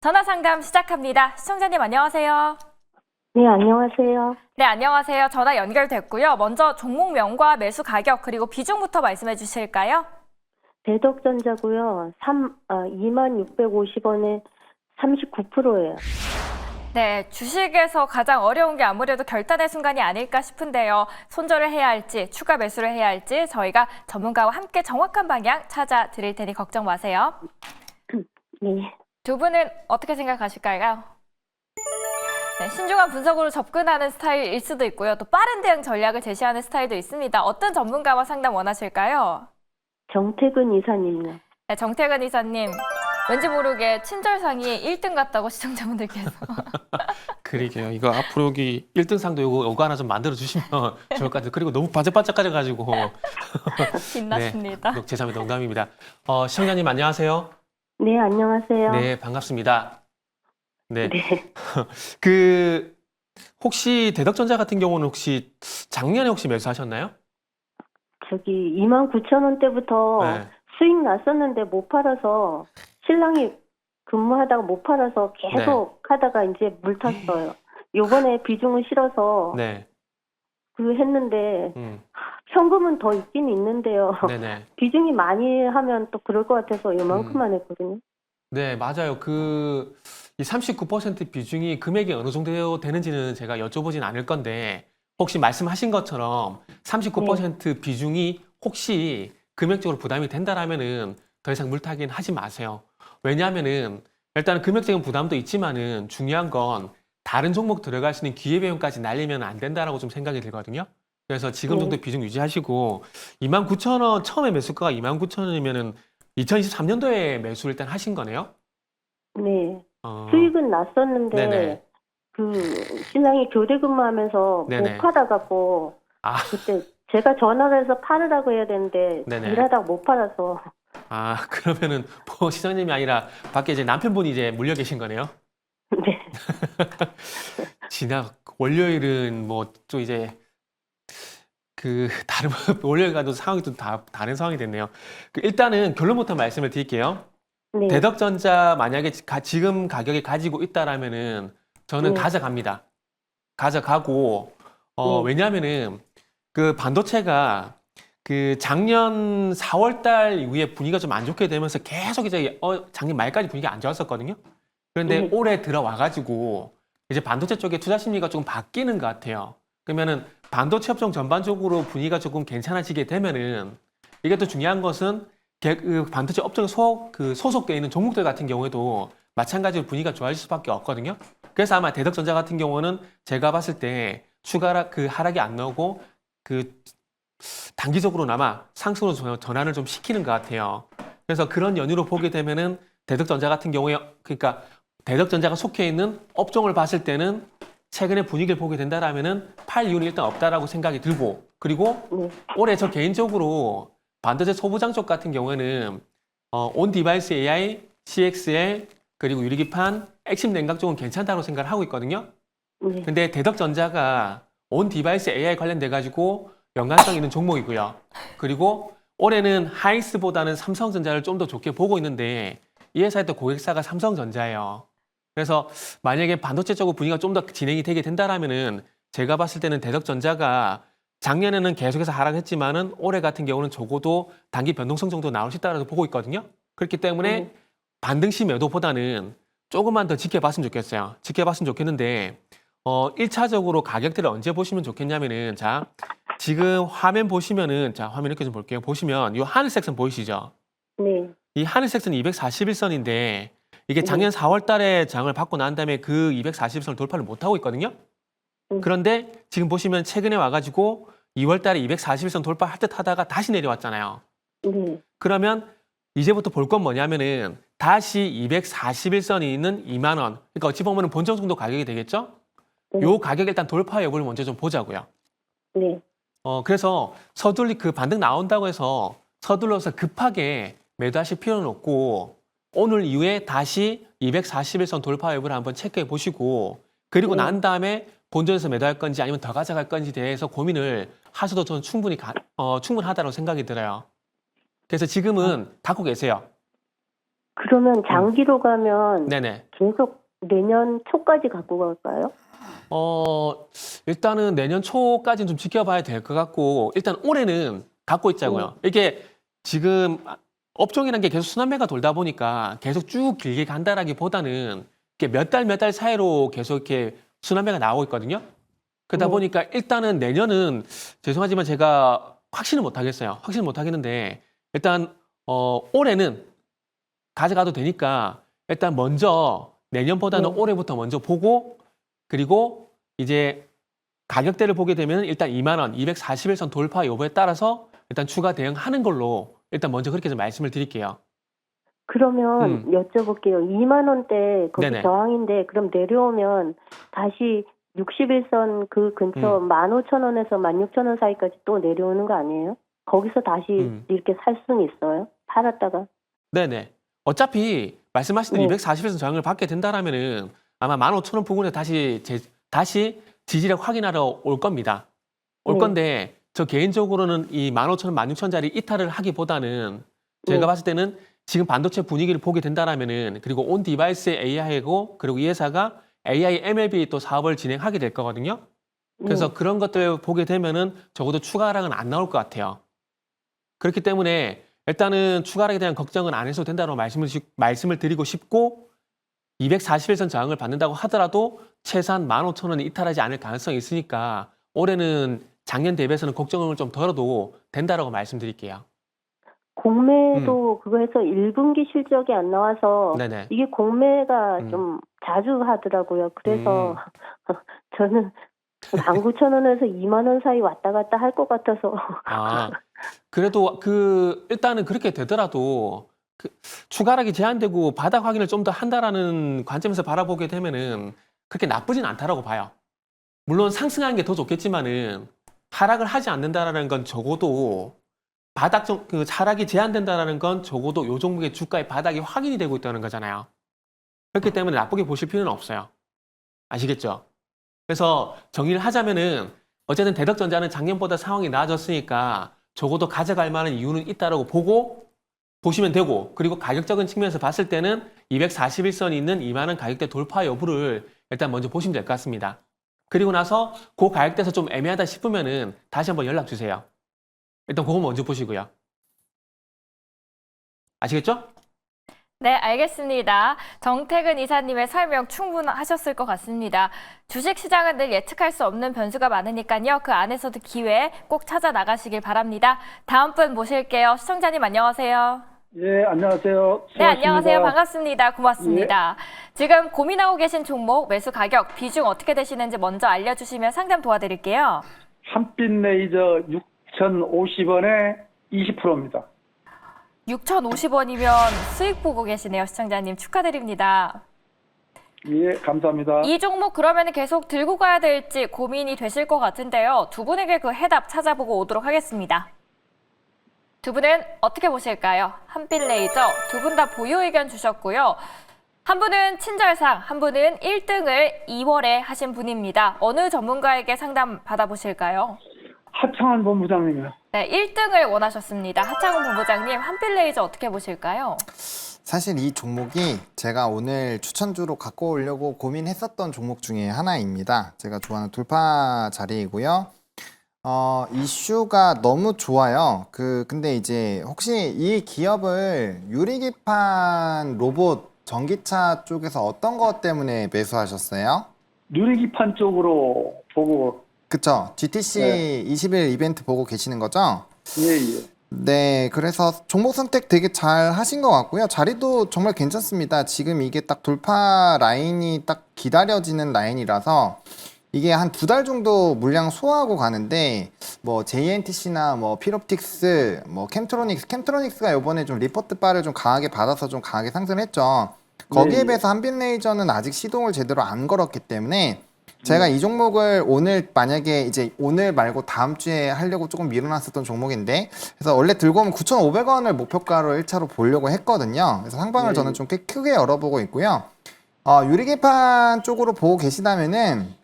전화 상담 시작합니다. 시청자님 안녕하세요. 네, 안녕하세요. 네, 안녕하세요. 전화 연결됐고요. 먼저 종목명과 매수 가격 그리고 비중부터 말씀해 주실까요? 대덕전자고요. 2650원에 39%예요. 네, 주식에서 가장 어려운 게 아무래도 결단의 순간이 아닐까 싶은데요. 손절을 해야 할지, 추가 매수를 해야 할지 저희가 전문가와 함께 정확한 방향 찾아 드릴 테니 걱정 마세요. 네. 두 분은 어떻게 생각하실까요? 네, 신중한 분석으로 접근하는 스타일일 수도 있고요. 또 빠른 대응 전략을 제시하는 스타일도 있습니다. 어떤 전문가와 상담 원하실까요? 정태근 이사님요. 네, 정태근 이사님, 왠지 모르게 친절상이 1등 같다고 시청자분들께서. 그러게요. 이거 앞으로 여기 1등상도 요거 하나 좀 만들어 주시면 좋을 것 같아요. 그리고 너무 반짝반짝거려가지고. 빛났습니다. 네, 제3의 농담입니다. 시청자님 안녕하세요. 네, 안녕하세요. 네, 반갑습니다. 네. 네. 혹시 대덕전자 같은 경우는 혹시 작년에 혹시 매수하셨나요? 저기 29,000원대부터 네. 수익 났었는데 못 팔아서 신랑이 근무하다가 못 팔아서 계속 하다가 이제 물 탔어요. 요번에 비중은 실어서 네. 했는데 음, 현금은 더 있긴 있는데요. 네네. 비중이 많이 하면 또 그럴 것 같아서 요만큼만 했거든요. 네, 맞아요. 이 39% 비중이 금액이 어느 정도 되는지는 제가 여쭤보진 않을 건데, 혹시 말씀하신 것처럼 39% 비중이 혹시 금액적으로 부담이 된다라면은 더 이상 물타기는 하지 마세요. 왜냐하면은 일단은 금액적인 부담도 있지만은 중요한 건 다른 종목 들어갈 수 있는 기회비용까지 날리면 안 된다라고 좀 생각이 들거든요. 그래서 지금 정도 비중 유지하시고 29,000원, 처음에 매수가가 29,000원이면은 2023년도에 매수를 일단 하신 거네요? 네. 어, 수익은 났었는데 네네. 신랑이 교대 근무하면서 네네. 못 팔아갖고 아, 그때 제가 전화를 해서 팔으라고 해야 되는데 네네. 일하다가 못 팔아서 그러면은 시장님이 아니라 밖에 이제 남편분이 이제 물려 계신 거네요? 네. 월요일은 뭐 또 이제 다른 월요일 가도 상황이 좀 다른 상황이 됐네요. 일단은 결론부터 말씀을 드릴게요. 네. 대덕전자 만약에 지금 가격에 가지고 있다라면은 저는 네. 가져갑니다. 가져가고 네. 왜냐하면은 그 반도체가 작년 4월 달 이후에 분위기가 좀 안 좋게 되면서 계속 이제 작년 말까지 분위기가 안 좋았었거든요. 그런데 네. 올해 들어와 가지고 이제 반도체 쪽에 투자 심리가 조금 바뀌는 것 같아요. 그러면은 반도체 업종 전반적으로 분위기가 조금 괜찮아지게 되면은 이게 또 중요한 것은 반도체 업종에 소속되어 있는 종목들 같은 경우에도 마찬가지로 분위기가 좋아질 수밖에 없거든요. 그래서 아마 대덕전자 같은 경우는 제가 봤을 때 추가 하락이 안 나오고 단기적으로나마 상승으로 전환을 좀 시키는 것 같아요. 그래서 그런 연유로 보게 되면은 대덕전자 같은 경우에 그러니까 대덕전자가 속해 있는 업종을 봤을 때는 최근의 분위기를 보게 된다라면은 팔 이유는 일단 없다라고 생각이 들고 그리고 네. 올해 저 개인적으로 반도체 소부장 쪽 같은 경우에는 온 디바이스 AI, CXL 그리고 유리기판, 액심 냉각 쪽은 괜찮다고 생각을 하고 있거든요. 네. 근데 대덕전자가 온 디바이스 AI 관련돼 가지고 연관성 있는 종목이고요. 그리고 올해는 하이스보다는 삼성전자를 좀 더 좋게 보고 있는데 이 회사의 또 고객사가 삼성전자예요. 그래서 만약에 반도체 쪽으로 분위기가 좀 더 진행이 되게 된다라면은 제가 봤을 때는 대덕전자가 작년에는 계속해서 하락했지만은 올해 같은 경우는 적어도 단기 변동성 정도 나올 수 있다고 보고 있거든요. 그렇기 때문에 반등시 매도보다는 조금만 더 지켜봤으면 좋겠어요. 지켜봤으면 좋겠는데 1차적으로 가격대를 언제 보시면 좋겠냐면은 자, 지금 화면 보시면은 자, 화면 이렇게 좀 볼게요. 보시면 이 하늘색 선 보이시죠? 네. 이 하늘색 선 241선인데 이게 작년 4월 달에 장을 받고 난 다음에 그 241선을 돌파를 못 하고 있거든요. 그런데 지금 보시면 최근에 와가지고 2월 달에 241선 돌파할 듯 하다가 다시 내려왔잖아요. 네. 그러면 이제부터 볼 건 뭐냐면은 다시 241선이 있는 2만 원. 그러니까 어찌 보면 본정 정도 가격이 되겠죠? 요 가격 일단 돌파 여부를 먼저 좀 보자고요. 네. 그래서 반등 나온다고 해서 서둘러서 급하게 매도하실 필요는 없고 오늘 이후에 다시 241선 돌파 여부를 한번 체크해 보시고 그리고 난 다음에 본전에서 매도할 건지 아니면 더 가져갈 건지 대해서 고민을 하셔도 저는 충분하다고 생각이 들어요. 그래서 지금은 갖고 계세요. 그러면 장기로 가면 네네. 계속 내년 초까지 갖고 갈까요? 일단은 내년 초까지는 좀 지켜봐야 될 것 같고, 일단 올해는 갖고 있자고요. 이게 지금 업종이라는 게 계속 순환매가 돌다 보니까 계속 쭉 길게 간다라기보다는 이렇게 몇 달 사이로 계속 이렇게 순환매가 나오고 있거든요. 그러다 보니까 일단은 내년은 죄송하지만 제가 확신을 못 하겠어요. 확신을 못 하겠는데, 일단, 올해는 가져가도 되니까 일단 먼저 내년보다는 올해부터 먼저 보고, 그리고 이제 가격대를 보게 되면 일단 2만 원, 241선 돌파 여부에 따라서 일단 추가 대응하는 걸로 일단 먼저 그렇게 좀 말씀을 드릴게요. 그러면 여쭤볼게요. 2만 원대 거기 네네. 저항인데 그럼 내려오면 다시 61선 그 근처 15,000원에서 16,000원 사이까지 또 내려오는 거 아니에요? 거기서 다시 이렇게 살 수는 있어요? 팔았다가. 네네. 어차피 말씀하신 대로 네. 241선 저항을 받게 된다라면은 아마 15,000원 부근에 다시 지지력 확인하러 올 겁니다. 올 네. 건데 저 개인적으로는 이 15,000원, 16,000원짜리 이탈을 하기보다는 제가 네. 봤을 때는 지금 반도체 분위기를 보게 된다라면은 그리고 온 디바이스의 AI고 그리고 이 회사가 AI MLB 또 사업을 진행하게 될 거거든요. 그래서 그런 것들 보게 되면은 적어도 추가 하락은 안 나올 것 같아요. 그렇기 때문에 일단은 추가 하락에 대한 걱정은 안 해도 된다고 말씀을 드리고 싶고 241선 저항을 받는다고 하더라도 최소한 15,000원은 이탈하지 않을 가능성이 있으니까 올해는 작년 대비해서는 걱정을 좀 덜어도 된다라고 말씀드릴게요. 공매도 그거 해서 1분기 실적이 안 나와서 네네. 이게 공매가 좀 자주 하더라고요. 그래서 저는 19,000원에서 2만 원 사이 왔다 갔다 할 것 같아서. 아, 그래도 일단은 그렇게 되더라도 추가 하락이 제한되고 바닥 확인을 좀 더 한다라는 관점에서 바라보게 되면은 그렇게 나쁘진 않다라고 봐요. 물론 상승하는 게 더 좋겠지만은 하락을 하지 않는다라는 건 적어도 하락이 제한된다라는 건 적어도 요 종목의 주가의 바닥이 확인이 되고 있다는 거잖아요. 그렇기 때문에 나쁘게 보실 필요는 없어요. 아시겠죠? 그래서 정리를 하자면은 어쨌든 대덕전자는 작년보다 상황이 나아졌으니까 적어도 가져갈 만한 이유는 있다라고 보시면 되고, 그리고 가격적인 측면에서 봤을 때는 241선이 있는 2만 원 가격대 돌파 여부를 일단 먼저 보시면 될 것 같습니다. 그리고 나서 그 가격대에서 좀 애매하다 싶으면은 다시 한번 연락 주세요. 일단 그거 먼저 보시고요. 아시겠죠? 네, 알겠습니다. 정태근 이사님의 설명 충분하셨을 것 같습니다. 주식시장은 늘 예측할 수 없는 변수가 많으니까요. 그 안에서도 기회 꼭 찾아 나가시길 바랍니다. 다음 분 모실게요. 시청자님 안녕하세요. 예, 안녕하세요. 네, 안녕하세요. 수고하십니다. 반갑습니다. 고맙습니다. 지금 고민하고 계신 종목, 매수 가격, 비중 어떻게 되시는지 먼저 알려주시면 상담 도와드릴게요. 한빛레이저 6,050원에 20%입니다. 6,050원이면 수익 보고 계시네요. 시청자님 축하드립니다. 예, 감사합니다. 이 종목 그러면 계속 들고 가야 될지 고민이 되실 것 같은데요. 두 분에게 그 해답 찾아보고 오도록 하겠습니다. 두 분은 어떻게 보실까요? 한빛레이저 두 분 다 보유 의견 주셨고요. 한 분은 친절상, 한 분은 1등을 2월에 하신 분입니다. 어느 전문가에게 상담 받아보실까요? 하창한 본부장님이요. 네, 1등을 원하셨습니다. 하창훈 본부장님, 한빛레이저 어떻게 보실까요? 사실 이 종목이 제가 오늘 추천주로 갖고 오려고 고민했었던 종목 중에 하나입니다. 제가 좋아하는 돌파 자리이고요. 이슈가 너무 좋아요. 근데 이제 혹시 이 기업을 유리기판 로봇 전기차 쪽에서 어떤 것 때문에 매수하셨어요? 누리기판 쪽으로 보고, 그쵸? GTC 네. 20일 이벤트 보고 계시는 거죠? 예, 예. 네, 그래서 종목 선택 되게 잘 하신 것 같고요. 자리도 정말 괜찮습니다. 지금 이게 딱 돌파 라인이 딱 기다려지는 라인이라서 이게 한 2달 정도 물량 소화하고 가는데 뭐 JNTC나 뭐 필옵틱스, 뭐 캠트로닉스가 이번에 좀 리포트 바를 좀 강하게 받아서 좀 강하게 상승했죠. 거기에 네. 비해서 한빛레이저는 아직 시동을 제대로 안 걸었기 때문에 제가 이 종목을 오늘 만약에 이제 오늘 말고 다음 주에 하려고 조금 미뤄놨었던 종목인데 그래서 원래 들고 오면 9,500원을 목표가로 1차로 보려고 했거든요. 그래서 상방을 저는 좀 꽤 크게 열어보고 있고요. 유리개판 쪽으로 보고 계시다면은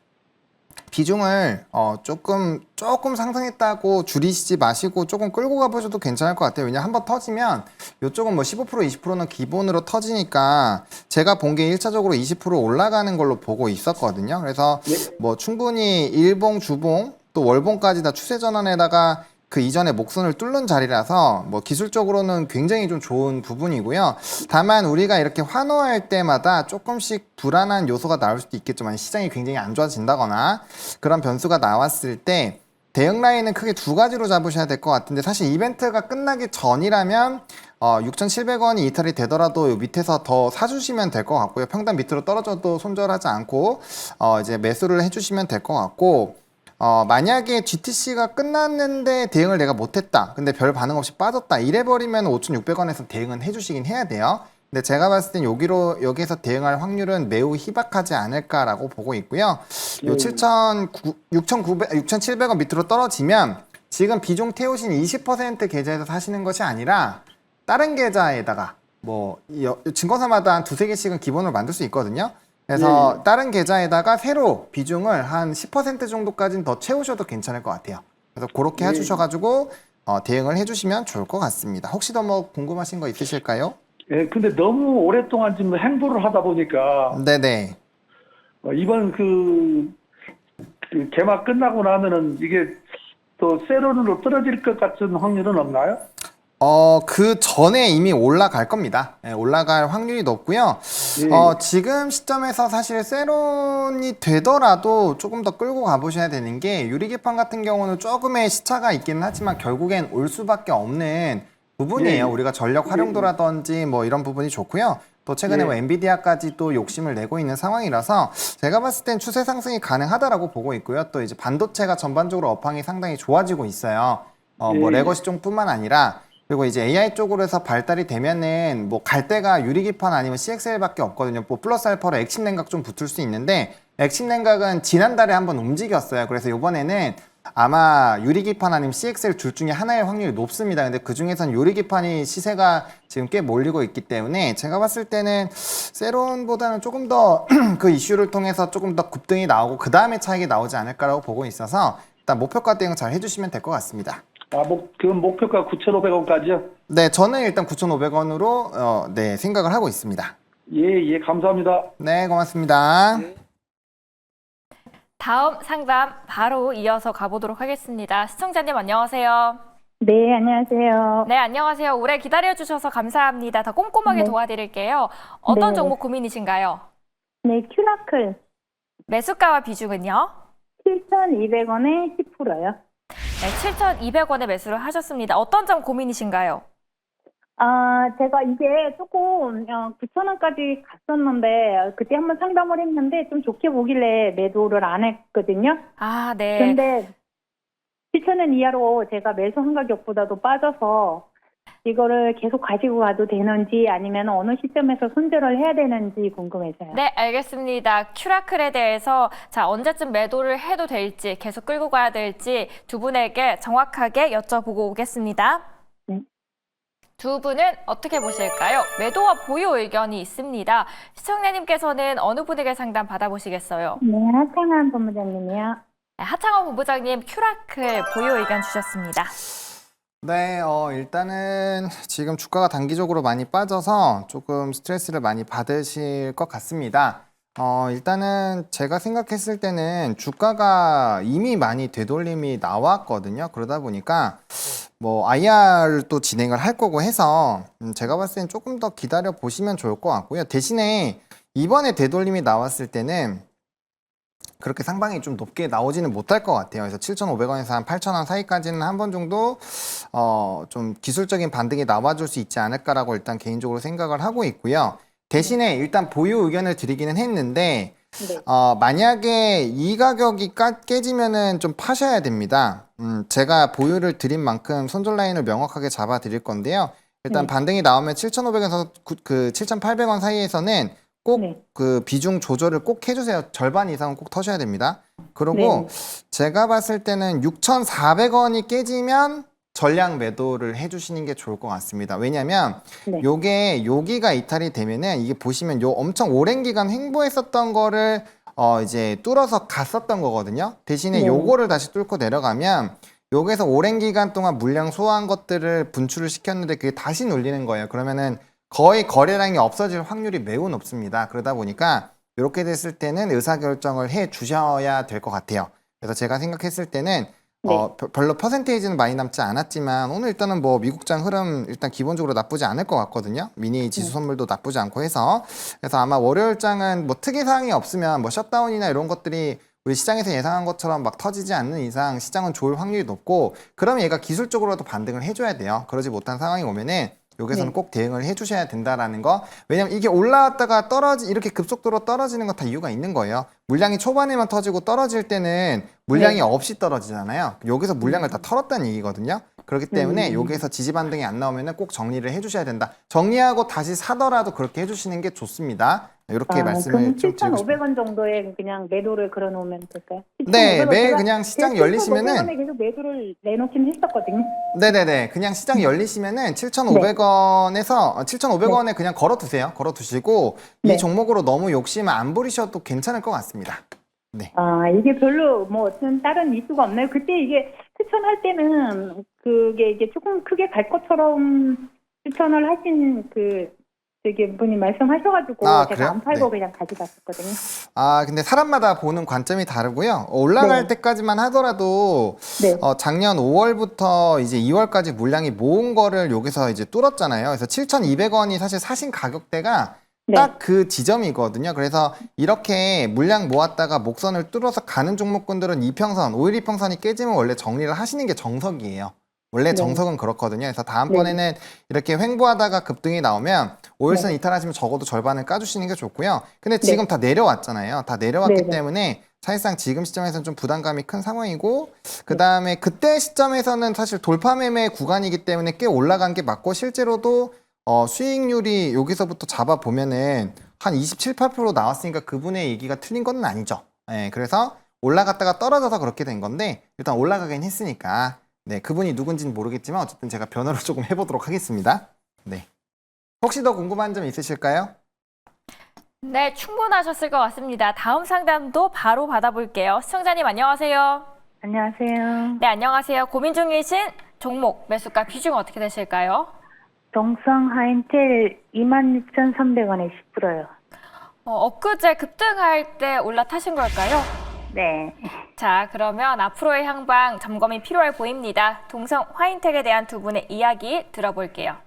비중을 조금 상승했다고 줄이시지 마시고 조금 끌고 가보셔도 괜찮을 것 같아요. 왜냐면 한번 터지면 이쪽은 뭐 15% 20%는 기본으로 터지니까 제가 본 게 1차적으로 20% 올라가는 걸로 보고 있었거든요. 그래서 뭐 충분히 일봉, 주봉 또 월봉까지 다 추세 전환에다가 그 이전에 목선을 뚫는 자리라서 뭐 기술적으로는 굉장히 좀 좋은 부분이고요. 다만 우리가 이렇게 환호할 때마다 조금씩 불안한 요소가 나올 수도 있겠지만 시장이 굉장히 안 좋아진다거나 그런 변수가 나왔을 때 대응 라인은 크게 두 가지로 잡으셔야 될 것 같은데 사실 이벤트가 끝나기 전이라면 6,700원이 이탈이 되더라도 밑에서 더 사주시면 될 것 같고요. 평단 밑으로 떨어져도 손절하지 않고 이제 매수를 해주시면 될 것 같고 만약에 GTC가 끝났는데 대응을 내가 못했다. 근데 별 반응 없이 빠졌다. 이래버리면 5,600원에서 대응은 해주시긴 해야 돼요. 근데 제가 봤을 땐 여기에서 대응할 확률은 매우 희박하지 않을까라고 보고 있고요. 요 6,700원 밑으로 떨어지면 지금 비중 태우신 20% 계좌에서 사시는 것이 아니라 다른 계좌에다가 뭐 증권사마다 한 두세 개씩은 기본으로 만들 수 있거든요. 그래서 다른 계좌에다가 새로 비중을 한 10% 정도까지는 더 채우셔도 괜찮을 것 같아요. 그래서 그렇게 해주셔가지고 대응을 해주시면 좋을 것 같습니다. 혹시 더 뭐 궁금하신 거 있으실까요? 예, 근데 너무 오랫동안 지금 행보를 하다 보니까 네네. 이번 그 개막 끝나고 나면은 이게 또 세론으로 떨어질 것 같은 확률은 없나요? 그 전에 이미 올라갈 겁니다. 예, 올라갈 확률이 높고요. 지금 시점에서 사실 세론이 되더라도 조금 더 끌고 가보셔야 되는 게 유리기판 같은 경우는 조금의 시차가 있기는 하지만 결국엔 올 수밖에 없는 부분이에요. 우리가 전력 활용도라든지 뭐 이런 부분이 좋고요. 또 최근에 뭐 엔비디아까지 또 욕심을 내고 있는 상황이라서 제가 봤을 땐 추세 상승이 가능하다라고 보고 있고요. 또 이제 반도체가 전반적으로 업황이 상당히 좋아지고 있어요. 뭐 레거시 쪽뿐만 아니라 그리고 이제 AI 쪽으로 해서 발달이 되면은 뭐 갈 데가 유리기판 아니면 CXL밖에 없거든요. 뭐 플러스 알파로 액침 냉각 좀 붙을 수 있는데 액침 냉각은 지난달에 한번 움직였어요. 그래서 이번에는 아마 유리기판 아니면 CXL 둘 중에 하나의 확률이 높습니다. 근데 그 중에선 유리기판이 시세가 지금 꽤 몰리고 있기 때문에 제가 봤을 때는 세론보다는 조금 더 그 이슈를 통해서 조금 더 급등이 나오고 그 다음에 차익이 나오지 않을까라고 보고 있어서 일단 목표가 대응 잘 해주시면 될 것 같습니다. 그럼 목표가 9,500원까지요? 네, 저는 일단 9,500원으로 네, 생각을 하고 있습니다. 예, 감사합니다. 네, 고맙습니다. 다음 상담 바로 이어서 가보도록 하겠습니다. 시청자님 안녕하세요. 네, 안녕하세요. 네, 안녕하세요. 오래 기다려주셔서 감사합니다. 더 꼼꼼하게 네. 도와드릴게요. 어떤 네. 종목 고민이신가요? 네, 큐라클 매수가와 비중은요? 7,200원에 10%요. 네, 7,200원에 매수를 하셨습니다. 어떤 점 고민이신가요? 제가 이게 조금 9,000원까지 갔었는데 그때 한번 상담을 했는데 좀 좋게 보길래 매도를 안 했거든요. 아, 네. 근데 7,000원 이하로 제가 매수한 가격보다도 빠져서 이거를 계속 가지고 가도 되는지 아니면 어느 시점에서 손절을 해야 되는지 궁금해서요. 네, 알겠습니다. 큐라클에 대해서 언제쯤 매도를 해도 될지 계속 끌고 가야 될지 두 분에게 정확하게 여쭤보고 오겠습니다. 네. 두 분은 어떻게 보실까요? 매도와 보유 의견이 있습니다. 시청자님께서는 어느 분에게 상담 받아보시겠어요? 네, 하창한 본부장님이요. 네, 하창원 본부장님 큐라클 보유 의견 주셨습니다. 네, 일단은 지금 주가가 단기적으로 많이 빠져서 조금 스트레스를 많이 받으실 것 같습니다. 일단은 제가 생각했을 때는 주가가 이미 많이 되돌림이 나왔거든요. 그러다 보니까 뭐 IR도 진행을 할 거고 해서 제가 봤을 때는 조금 더 기다려 보시면 좋을 것 같고요. 대신에 이번에 되돌림이 나왔을 때는 그렇게 상방이 좀 높게 나오지는 못할 것 같아요. 그래서 7,500원에서 한 8,000원 사이까지는 한 번 정도 좀 기술적인 반등이 나와줄 수 있지 않을까라고 일단 개인적으로 생각을 하고 있고요. 대신에 일단 보유 의견을 드리기는 했는데 네. 만약에 이 가격이 깨지면은 좀 파셔야 됩니다. 제가 보유를 드린 만큼 손절 라인을 명확하게 잡아 드릴 건데요. 일단 반등이 나오면 7,500원에서 그 7,800원 사이에서는 꼭 그 비중 조절을 꼭 해주세요. 절반 이상은 꼭 터셔야 됩니다. 그리고 제가 봤을 때는 6,400원이 깨지면 전량 매도를 해주시는 게 좋을 것 같습니다. 왜냐면 요게 여기가 이탈이 되면은 이게 보시면 요 엄청 오랜 기간 횡보했었던 거를 이제 뚫어서 갔었던 거거든요. 대신에 네. 요거를 다시 뚫고 내려가면 여기서 오랜 기간 동안 물량 소화한 것들을 분출을 시켰는데 그게 다시 눌리는 거예요. 그러면은 거의 거래량이 없어질 확률이 매우 높습니다. 그러다 보니까 이렇게 됐을 때는 의사결정을 해 주셔야 될 것 같아요. 그래서 제가 생각했을 때는 별로 퍼센테이지는 많이 남지 않았지만 오늘 일단은 뭐 미국장 흐름 일단 기본적으로 나쁘지 않을 것 같거든요. 미니 지수 선물도 나쁘지 않고 해서 그래서 아마 월요일장은 뭐 특이 사항이 없으면 뭐 셧다운이나 이런 것들이 우리 시장에서 예상한 것처럼 막 터지지 않는 이상 시장은 좋을 확률이 높고 그러면 얘가 기술적으로도 반등을 해줘야 돼요. 그러지 못한 상황이 오면은 여기서는 꼭 대응을 해주셔야 된다라는 거. 왜냐면 이게 올라왔다가 이렇게 급속도로 떨어지는 건 다 이유가 있는 거예요. 물량이 초반에만 터지고 떨어질 때는 물량이 없이 떨어지잖아요. 여기서 물량을 다 털었다는 얘기거든요. 그렇기 때문에 여기에서 지지 반등이 안 나오면은 꼭 정리를 해주셔야 된다. 정리하고 다시 사더라도 그렇게 해주시는 게 좋습니다. 이렇게 말씀을 그럼 좀 드리고 싶습니다. 7,500원 정도에 그냥 매도를 걸어놓으면 될까요? 네, 7,500원 매일 제가 그냥 시장 열리시면은 7,500원에 계속 매도를 내놓긴 했었거든요. 네네네. 그냥 시장 열리시면은 7,500원에서 7,500원에 그냥 걸어두세요. 걸어두시고 이 종목으로 너무 욕심 안 부리셔도 괜찮을 것 같습니다. 네. 이게 별로 뭐 어떤 다른 이슈가 없나요? 그때 이게 추천할 때는 그게 이게 조금 크게 갈 것처럼 추천을 하신 되게 분이 말씀하셔가지고 제가 그래요? 안 팔고 네. 그냥 가져갔었거든요. 근데 사람마다 보는 관점이 다르고요. 올라갈 네. 때까지만 하더라도 네. 작년 5월부터 이제 2월까지 물량이 모은 거를 여기서 이제 뚫었잖아요. 그래서 7,200원이 사실 사신 가격대가 딱 그 지점이거든요. 그래서 이렇게 물량 모았다가 목선을 뚫어서 가는 종목군들은 이평선, 5일 이평선이 깨지면 원래 정리를 하시는 게 정석이에요. 원래 정석은 그렇거든요. 그래서 다음번에는 이렇게 횡보하다가 급등이 나오면 5일선 이탈하시면 적어도 절반을 까주시는 게 좋고요. 근데 지금 다 내려왔잖아요. 다 내려왔기 때문에 사실상 지금 시점에서는 좀 부담감이 큰 상황이고 그 다음에 그때 시점에서는 사실 돌파 매매 구간이기 때문에 꽤 올라간 게 맞고 실제로도 수익률이 여기서부터 잡아보면은 한 27, 8% 나왔으니까 그분의 얘기가 틀린 건 아니죠. 네, 그래서 올라갔다가 떨어져서 그렇게 된 건데 일단 올라가긴 했으니까 네, 그분이 누군지는 모르겠지만 어쨌든 제가 변호를 조금 해보도록 하겠습니다. 네. 혹시 더 궁금한 점 있으실까요? 네, 충분하셨을 것 같습니다. 다음 상담도 바로 받아볼게요. 시청자님 안녕하세요. 안녕하세요. 네, 안녕하세요. 고민 중이신 종목, 매수가 비중 어떻게 되실까요? 동성 하인텔 26,300원에 10%요. 엊그제 급등할 때 올라타신 걸까요? 네. 자, 그러면 앞으로의 향방 점검이 필요해 보입니다. 동성 화인텍에 대한 두 분의 이야기 들어볼게요.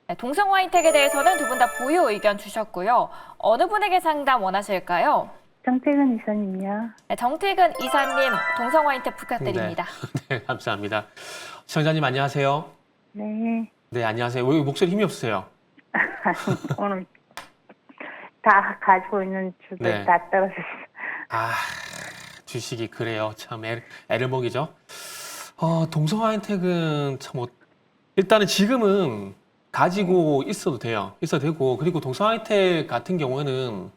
네, 동성 화인텍에 대해서는 두 분 다 보유 의견 주셨고요. 어느 분에게 상담 원하실까요? 정태근 이사님요. 네, 정태근 이사님, 동성 화인텍 부탁드립니다. 네, 감사합니다. 시청자님 안녕하세요. 네. 네, 안녕하세요. 왜 목소리 힘이 없으세요? 오늘 다 가지고 있는 주들 다 떨어졌어요. 주식이 그래요. 참 애를 먹이죠. 동성 하이텍은 참 일단은 지금은 가지고 있어도 돼요. 있어도 되고 그리고 동성 하이텍 같은 경우에는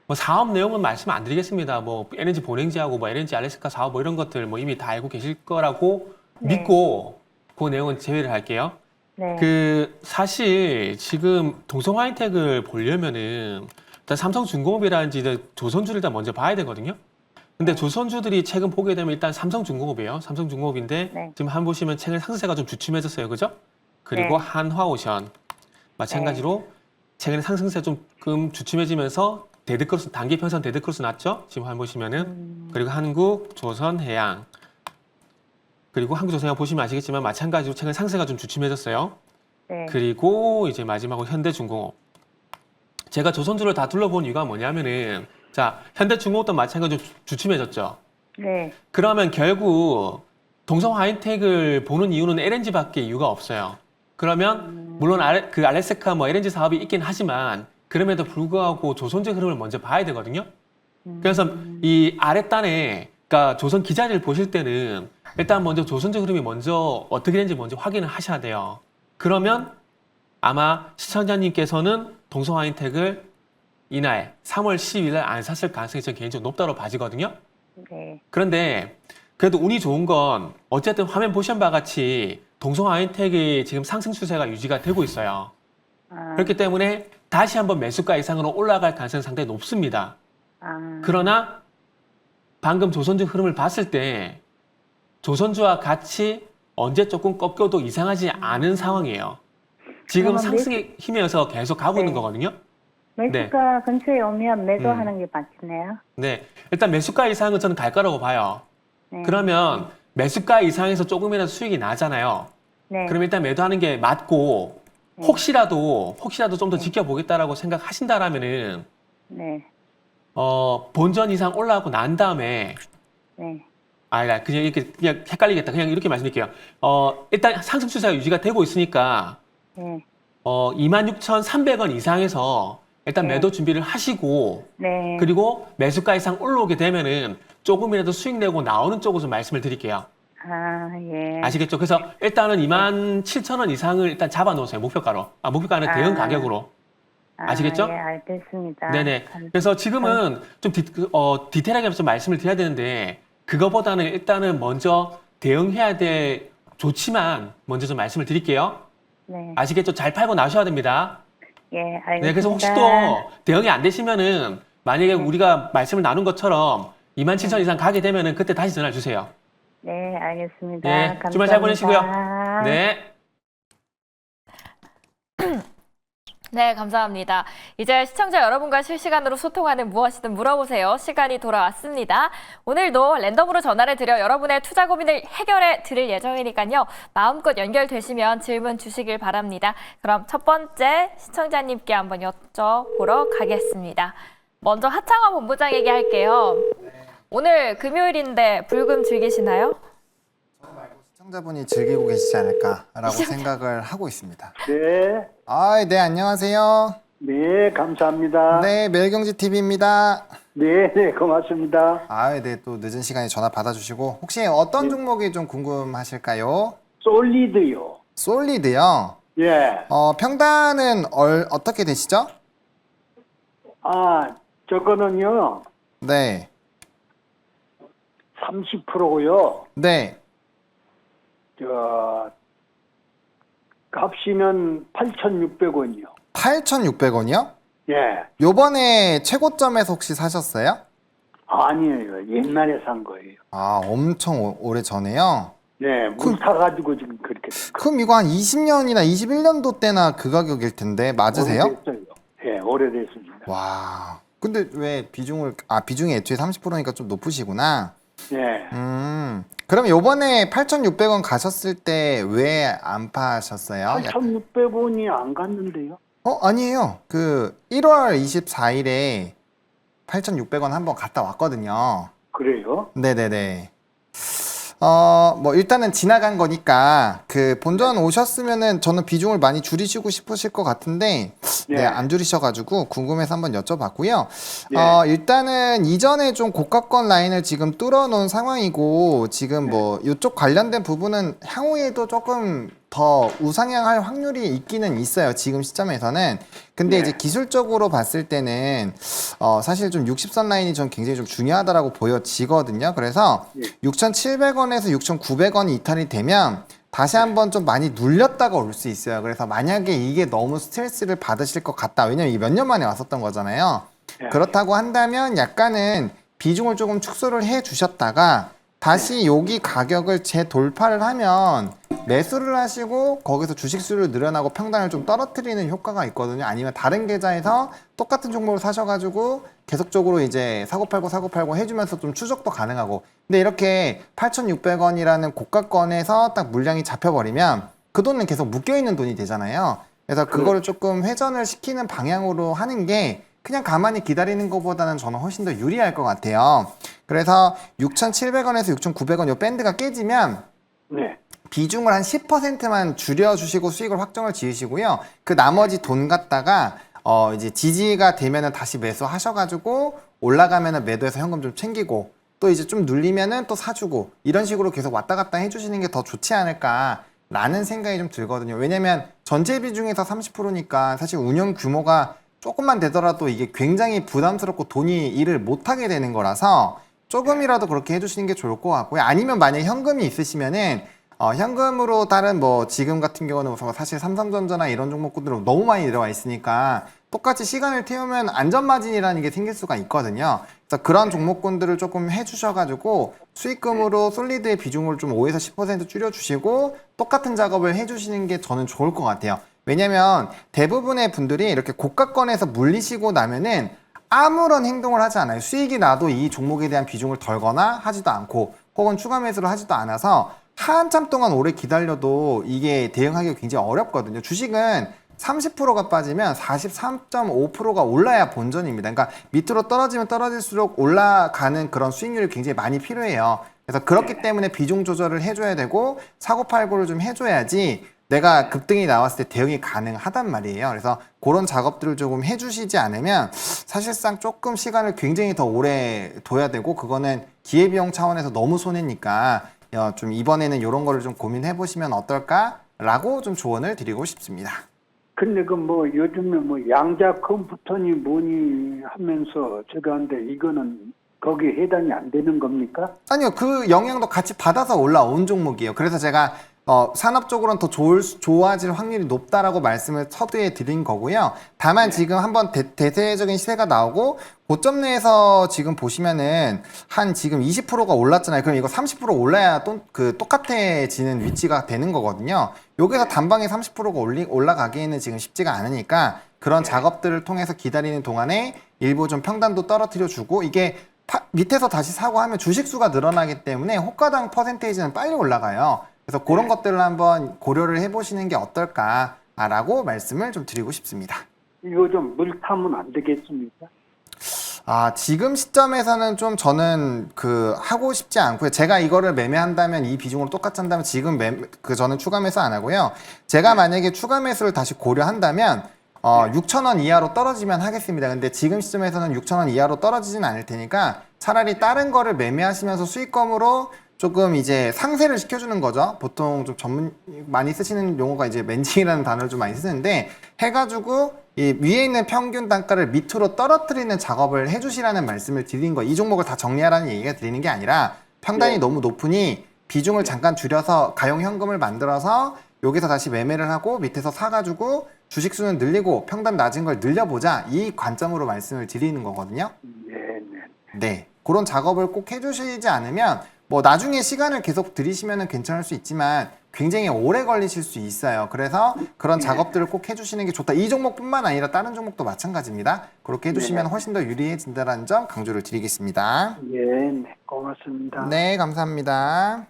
뭐 사업 내용은 말씀 안 드리겠습니다. 뭐 에너지 본행지하고 뭐 LNG 알래스카 사업 뭐 이런 것들 뭐 이미 다 알고 계실 거라고 믿고 그 내용은 제외를 할게요. 그 사실 지금 동성 하이텍을 보려면은 일단 삼성중공업이라든지 조선주를 일단 먼저 봐야 되거든요. 근데 조선주들이 최근 보게 되면 일단 삼성중공업이에요. 삼성중공업인데 지금 한 보시면 최근 상승세가 좀 주춤해졌어요, 그죠? 그리고 한화오션 마찬가지로 최근에 상승세 조금 주춤해지면서 데드크로스 단기 평선 데드크로스 났죠? 지금 한 보시면은 그리고 한국 조선해양 그리고 한국조선해양 보시면 아시겠지만 마찬가지로 최근 상승세가 좀 주춤해졌어요. 그리고 이제 마지막으로 현대중공업. 제가 조선주를 다 둘러본 이유가 뭐냐면은 자 현대중공업도 마찬가지로 주춤해졌죠. 그러면 결국 동성 하이텍을 보는 이유는 LNG밖에 이유가 없어요. 그러면 물론 그 알래스카 뭐 LNG 사업이 있긴 하지만 그럼에도 불구하고 조선주 흐름을 먼저 봐야 되거든요. 그래서 이 아랫단에 그러니까 조선 기자를 보실 때는 일단 먼저 조선주 흐름이 먼저 어떻게 되는지 먼저 확인을 하셔야 돼요. 그러면 아마 시청자님께서는 동성 하이텍을 이날 3월 10일 날 안 샀을 가능성이 저는 개인적으로 높다고 봐지거든요. 그런데 그래도 운이 좋은 건 어쨌든 화면 보신 바와 같이 동성 하이텍이 지금 상승 추세가 유지가 되고 있어요. 그렇기 때문에 다시 한번 매수가 이상으로 올라갈 가능성이 상당히 높습니다. 그러나 방금 조선주 흐름을 봤을 때 조선주와 같이 언제 조금 꺾여도 이상하지 않은 상황이에요. 지금 그러면 상승의 힘이어서 계속 가고 있는 네. 거거든요. 매수가 근처에 오면 매도하는 게 맞겠네요. 네, 일단 매수가 이상은 저는 갈 거라고 봐요. 네. 그러면 매수가 이상에서 조금이라도 수익이 나잖아요. 네. 그럼 일단 매도하는 게 맞고 네. 혹시라도 좀 더 지켜보겠다라고 생각하신다라면은 네. 본전 이상 올라가고 난 다음에 네. 아니다 그냥 헷갈리겠다. 그냥 이렇게 말씀드릴게요. 일단 상승 추세가 유지가 되고 있으니까 네. 26,300원 이상에서 일단 네. 매도 준비를 하시고 네. 그리고 매수가 이상 올라오게 되면은 조금이라도 수익 내고 나오는 쪽으로 좀 말씀을 드릴게요. 예. 아시겠죠? 그래서 일단은 27,000원 이상을 일단 잡아 놓으세요. 목표가로. 목표가는 대응 가격으로. 아시겠죠? 예, 알겠습니다. 네네. 그래서 지금은 좀 디테일하게 좀 말씀을 드려야 되는데 그거보다는 일단은 먼저 대응해야 될 좋지만 먼저 좀 말씀을 드릴게요. 네. 아시겠죠? 잘 팔고 나셔야 됩니다. 예, 알겠습니다. 네, 그래서 혹시 또 대응이 안 되시면은 만약에 우리가 말씀을 나눈 것처럼 27,000원 이상 가게 되면은 그때 다시 전화 주세요. 네, 알겠습니다. 네, 감사합니다. 주말 잘 보내시고요. 네. 네, 감사합니다. 이제 시청자 여러분과 실시간으로 소통하는 무엇이든 물어보세요. 시간이 돌아왔습니다. 오늘도 랜덤으로 전화를 드려 여러분의 투자 고민을 해결해 드릴 예정이니까요. 마음껏 연결되시면 질문 주시길 바랍니다. 그럼 첫 번째 시청자님께 한번 여쭤보러 가겠습니다. 먼저 하창원 본부장에게 할게요. 오늘 금요일인데 불금 즐기시나요? 시청자분이 즐기고 계시지 않을까라고 생각을 하고 있습니다. 네, 네, 안녕하세요. 네, 감사합니다. 네, 매일경제TV입니다. 네, 네, 고맙습니다. 네, 또 늦은 시간에 전화 받아주시고 혹시 어떤 종목이 좀 궁금하실까요? 솔리드요. 솔리드요. 예. 평단은 어떻게 되시죠? 저거는요, 네, 30%고요. 네, 값이면 8,600원이요. 8,600원이요? 예. 요번에 최고점에서 혹시 사셨어요? 아니에요. 옛날에 산 거예요. 엄청 오래 전에요? 네, 물 타가지고 지금 그렇게. 그럼 이거 한 20년이나 21년도 때나 그 가격일 텐데 맞으세요? 오래됐어요. 예, 오래됐습니다. 와, 근데 왜 비중이 애초에 30%니까 좀 높으시구나. 예. 그럼 요번에 8,600원 가셨을 때 왜 안 파셨어요? 8,600원이 안 갔는데요. 아니에요. 1월 24일에 8,600원 한번 갔다 왔거든요. 그래요? 네네네. 일단은 지나간 거니까 본전 오셨으면은 저는 비중을 많이 줄이시고 싶으실 것 같은데 네. 안 줄이셔가지고 궁금해서 한번 여쭤봤고요. 네. 일단은 이전에 좀 고가권 라인을 지금 뚫어놓은 상황이고 지금 이쪽 관련된 부분은 향후에도 조금 더 우상향할 확률이 있기는 있어요. 지금 시점에서는. 근데 이제 기술적으로 봤을 때는 사실 좀 60선 라인이 좀 굉장히 좀 중요하다라고 보여지거든요. 그래서 6,700원에서 6,900원이 이탈이 되면 다시 한번 좀 많이 눌렸다가 올 수 있어요. 그래서 만약에 이게 너무 스트레스를 받으실 것 같다. 왜냐면 이게 몇 년 만에 왔었던 거잖아요. 그렇다고 한다면 약간은 비중을 조금 축소를 해 주셨다가 다시 여기 가격을 재돌파를 하면 매수를 하시고 거기서 주식수를 늘어나고 평단을 좀 떨어뜨리는 효과가 있거든요. 아니면 다른 계좌에서 똑같은 종목을 사셔가지고 계속적으로 이제 사고 팔고 해주면서 좀 추적도 가능하고. 근데 이렇게 8,600원이라는 고가권에서 딱 물량이 잡혀버리면 그 돈은 계속 묶여있는 돈이 되잖아요. 그래서 그거를 조금 회전을 시키는 방향으로 하는 게 그냥 가만히 기다리는 것보다는 저는 훨씬 더 유리할 것 같아요. 그래서 6,700원에서 6,900원 요 밴드가 깨지면 네. 비중을 한 10%만 줄여주시고 수익을 확정을 지으시고요. 그 나머지 돈 갖다가 이제 지지가 되면은 다시 매수하셔가지고 올라가면은 매도해서 현금 좀 챙기고 또 이제 좀 눌리면은 또 사주고 이런 식으로 계속 왔다 갔다 해주시는 게 더 좋지 않을까라는 생각이 좀 들거든요. 왜냐면 전체 비중에서 30%니까 사실 운영 규모가 조금만 되더라도 이게 굉장히 부담스럽고 돈이 일을 못하게 되는 거라서 조금이라도 그렇게 해주시는 게 좋을 것 같고요. 아니면 만약에 현금이 있으시면은 현금으로 다른 지금 같은 경우는 사실 삼성전자나 이런 종목들은 너무 많이 내려와 있으니까 똑같이 시간을 태우면 안전마진이라는 게 생길 수가 있거든요. 그래서 그런 종목군들을 조금 해주셔가지고 수익금으로 솔리드의 비중을 좀 5에서 10% 줄여주시고 똑같은 작업을 해주시는 게 저는 좋을 것 같아요. 왜냐면 대부분의 분들이 이렇게 고가권에서 물리시고 나면은 아무런 행동을 하지 않아요. 수익이 나도 이 종목에 대한 비중을 덜거나 하지도 않고 혹은 추가 매수를 하지도 않아서 한참 동안 오래 기다려도 이게 대응하기가 굉장히 어렵거든요. 주식은 30%가 빠지면 43.5%가 올라야 본전입니다. 그러니까 밑으로 떨어지면 떨어질수록 올라가는 그런 수익률이 굉장히 많이 필요해요. 그래서 그렇기 때문에 비중 조절을 해줘야 되고 사고팔고를 좀 해줘야지 내가 급등이 나왔을 때 대응이 가능하단 말이에요. 그래서 그런 작업들을 조금 해주시지 않으면 사실상 조금 시간을 굉장히 더 오래 둬야 되고 그거는 기회비용 차원에서 너무 손해니까 좀 이번에는 이런 거를 좀 고민해 보시면 어떨까라고 좀 조언을 드리고 싶습니다. 근데 그 뭐 요즘에 뭐 양자 컴퓨터니 뭐니 하면서 제가 한데 이거는 거기에 해당이 안 되는 겁니까? 아니요, 그 영향도 같이 받아서 올라온 종목이에요. 그래서 제가 산업적으로는 더 좋아질 확률이 높다라고 말씀을 서두에 드린 거고요. 다만 지금 한번 대세적인 시세가 나오고 고점 내에서 지금 보시면은 한 지금 20%가 올랐잖아요. 그럼 이거 30% 올라야 똑같아지는 위치가 되는 거거든요. 여기서 단방에 30%가 올라가기에는 지금 쉽지가 않으니까 그런 작업들을 통해서 기다리는 동안에 일부 좀 평단도 떨어뜨려 주고 이게 밑에서 다시 사고 하면 주식수가 늘어나기 때문에 호가당 퍼센테이지는 빨리 올라가요. 그래서 그런 것들을 한번 고려를 해보시는 게 어떨까라고 말씀을 좀 드리고 싶습니다. 이거 좀 물 타면 안 되겠습니까? 지금 시점에서는 좀 저는 하고 싶지 않고요. 제가 이거를 매매한다면 이 비중으로 똑같이 한다면 지금 저는 추가 매수 안 하고요. 제가 만약에 추가 매수를 다시 고려한다면 6,000원 이하로 떨어지면 하겠습니다. 근데 지금 시점에서는 6,000원 이하로 떨어지진 않을 테니까 차라리 다른 거를 매매하시면서 수익금으로 조금 이제 상세를 시켜주는 거죠. 보통 좀 많이 쓰시는 용어가 이제 멘징이라는 단어를 좀 많이 쓰는데 해가지고 이 위에 있는 평균 단가를 밑으로 떨어뜨리는 작업을 해주시라는 말씀을 드린 거예요. 이 종목을 다 정리하라는 얘기가 드리는 게 아니라 평단이 너무 높으니 비중을 잠깐 줄여서 가용 현금을 만들어서 여기서 다시 매매를 하고 밑에서 사가지고 주식수는 늘리고 평단 낮은 걸 늘려보자 이 관점으로 말씀을 드리는 거거든요. 네, 그런 작업을 꼭 해주시지 않으면 뭐 나중에 시간을 계속 들이시면 괜찮을 수 있지만 굉장히 오래 걸리실 수 있어요. 그래서 그런 작업들을 꼭 해주시는 게 좋다. 이 종목뿐만 아니라 다른 종목도 마찬가지입니다. 그렇게 해주시면 훨씬 더 유리해진다는 점 강조를 드리겠습니다. 네, 고맙습니다. 네, 감사합니다.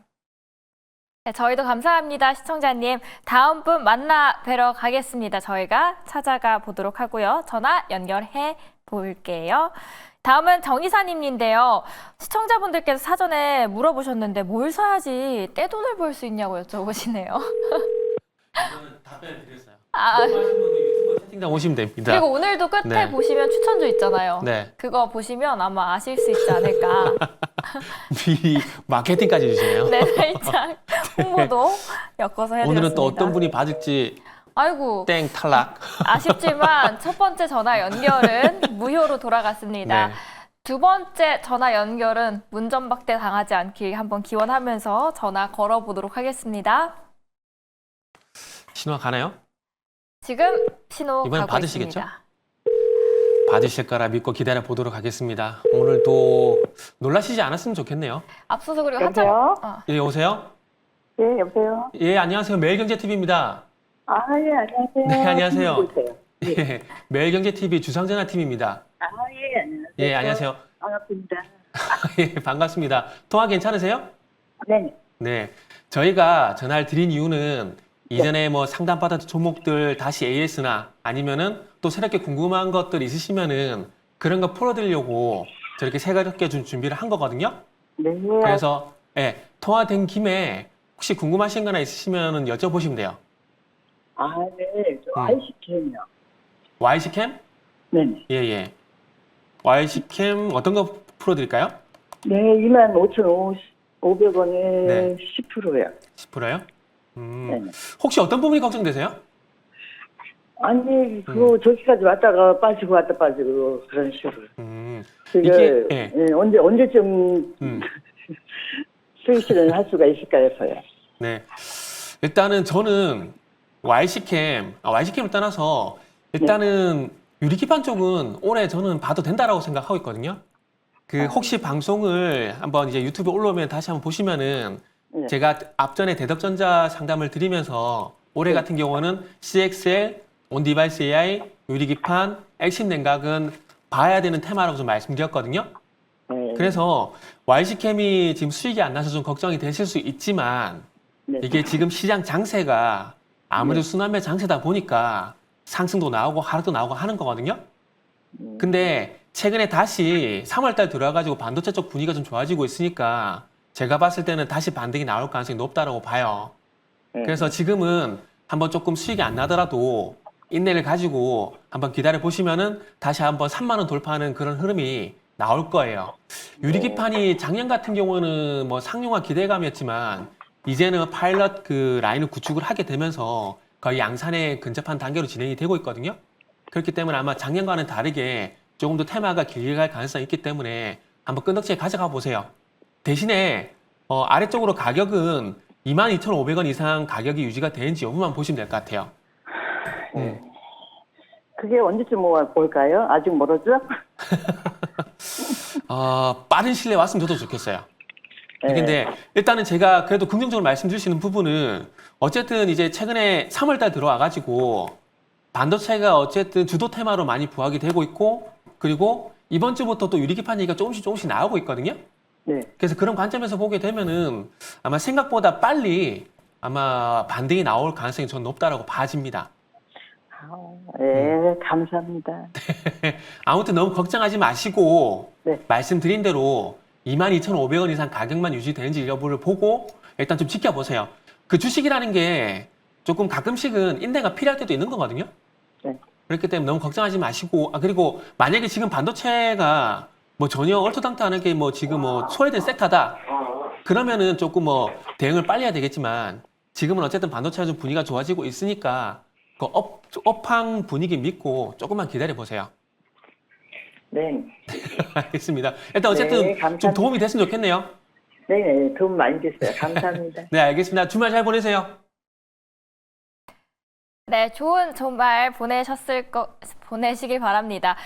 네, 저희도 감사합니다, 시청자님. 다음 분 만나 뵈러 가겠습니다. 저희가 찾아가 보도록 하고요. 전화 연결해 볼게요. 다음은 정이사님인데요. 시청자분들께서 사전에 물어보셨는데 뭘 사야지 떼돈을 벌 수 있냐고 여쭤보시네요. 저는 답변을 드렸어요. 아, 채팅장 오시면 됩니다. 그리고 오늘도 끝에 보시면 추천주 있잖아요. 네. 그거 보시면 아마 아실 수 있지 않을까. 미리 마케팅까지 주시네요. 네, 살짝 홍보도 엮어서 해드렸습니다. 오늘은 또 어떤 분이 받을지 아이고, 땡 탈락. 아쉽지만 첫 번째 전화 연결은 무효로 돌아갔습니다. 네. 두 번째 전화 연결은 문전박대 당하지 않길 한번 기원하면서 전화 걸어보도록 하겠습니다. 신호 가나요? 지금 신호 이번엔 가고 받으시겠죠? 있습니다. 받으실 거라 믿고 기다려 보도록 하겠습니다. 오늘도 놀라시지 않았으면 좋겠네요. 앞서서 그리고 여보세요? 예, 여보세요? 예, 여보세요? 예, 안녕하세요. 매일경제TV입니다. 예, 안녕하세요. 네, 안녕하세요. 누구세요? 예, 매일경제TV 주상전화팀입니다. 예, 안녕하세요. 예, 안녕하세요. 반갑습니다. 예, 반갑습니다. 통화 괜찮으세요? 네. 네. 저희가 전화를 드린 이유는 이전에 뭐 상담받았던 종목들 다시 AS나 아니면은 또 새롭게 궁금한 것들 있으시면은 그런 거 풀어드리려고 저렇게 새롭게 준비를 한 거거든요. 네. 그래서 예, 통화된 김에 혹시 궁금하신 거나 있으시면은 여쭤보시면 돼요. 네. 저 ICK요. YC캠? 네. 예, 예. YC캠 어떤 거 풀어드릴까요? 네, 25,500원에 네. 10%요. 10%요? 네. 혹시 어떤 부분이 걱정되세요? 아니, 저기까지 왔다가 빠지고 왔다 빠지고 그런 식으로. 그게 이게, 예. 언제쯤 수익 실현을 할 수가 있을까 해서요. 네. 일단은 저는 YC캠을 떠나서 일단은 유리기판 쪽은 올해 저는 봐도 된다라고 생각하고 있거든요. 그 혹시 방송을 한번 이제 유튜브에 올라오면 다시 한번 보시면은 네. 제가 앞전에 대덕전자 상담을 드리면서 올해 네. 같은 경우는 CXL, 온디바이스 AI, 유리기판, 액심 냉각은 봐야 되는 테마라고 좀 말씀드렸거든요. 네. 그래서 YC캠이 지금 수익이 안 나서 좀 걱정이 되실 수 있지만 네. 이게 지금 시장 장세가 아무래도 네. 순환매 장세다 보니까 상승도 나오고 하락도 나오고 하는 거거든요. 근데 최근에 다시 3월달 들어와가지고 반도체 쪽 분위기가 좀 좋아지고 있으니까 제가 봤을 때는 다시 반등이 나올 가능성이 높다라고 봐요. 네. 그래서 지금은 한번 조금 수익이 안 나더라도 인내를 가지고 한번 기다려 보시면은 다시 한번 3만 원 돌파하는 그런 흐름이 나올 거예요. 유리기판이 작년 같은 경우는 뭐 상용화 기대감이었지만 이제는 파일럿 그 라인을 구축을 하게 되면서 거의 양산에 근접한 단계로 진행이 되고 있거든요. 그렇기 때문에 아마 작년과는 다르게 조금 더 테마가 길게 갈 가능성이 있기 때문에 한번 끈덕지게 가져가 보세요. 대신에 아래쪽으로 가격은 22,500원 이상 가격이 유지가 되는지 여부만 보시면 될 것 같아요. 그게 언제쯤 올까요? 아직 멀었죠? 빠른 시일에 왔으면 저도 좋겠어요. 네. 근데 일단은 제가 그래도 긍정적으로 말씀드릴 수 있는 부분은 어쨌든 이제 최근에 3월달 들어와가지고 반도체가 어쨌든 주도 테마로 많이 부각이 되고 있고 그리고 이번 주부터 또 유리기판 얘기가 조금씩 나오고 있거든요. 네. 그래서 그런 관점에서 보게 되면은 아마 생각보다 빨리 아마 반등이 나올 가능성이 저는 높다라고 봐집니다. 네, 감사합니다. 아무튼 너무 걱정하지 마시고 네. 말씀드린 대로 22,500원 이상 가격만 유지되는지 여부를 보고 일단 좀 지켜보세요. 그 주식이라는 게 조금 가끔씩은 인내가 필요할 때도 있는 거거든요. 네. 그렇기 때문에 너무 걱정하지 마시고 그리고 만약에 지금 반도체가 뭐 전혀 얼토당토하게 뭐 지금 뭐 소외된 섹터다 그러면은 조금 뭐 대응을 빨리 해야 되겠지만 지금은 어쨌든 반도체가 좀 분위기가 좋아지고 있으니까 그 업황 분위기 믿고 조금만 기다려 보세요. 네. 알겠습니다. 일단 어쨌든 네, 감사합니다. 좀 도움이 됐으면 좋겠네요. 네, 도움 많이 됐어요. 감사합니다. 네, 알겠습니다. 주말 잘 보내세요. 네, 좋은 주말 보내시길 바랍니다.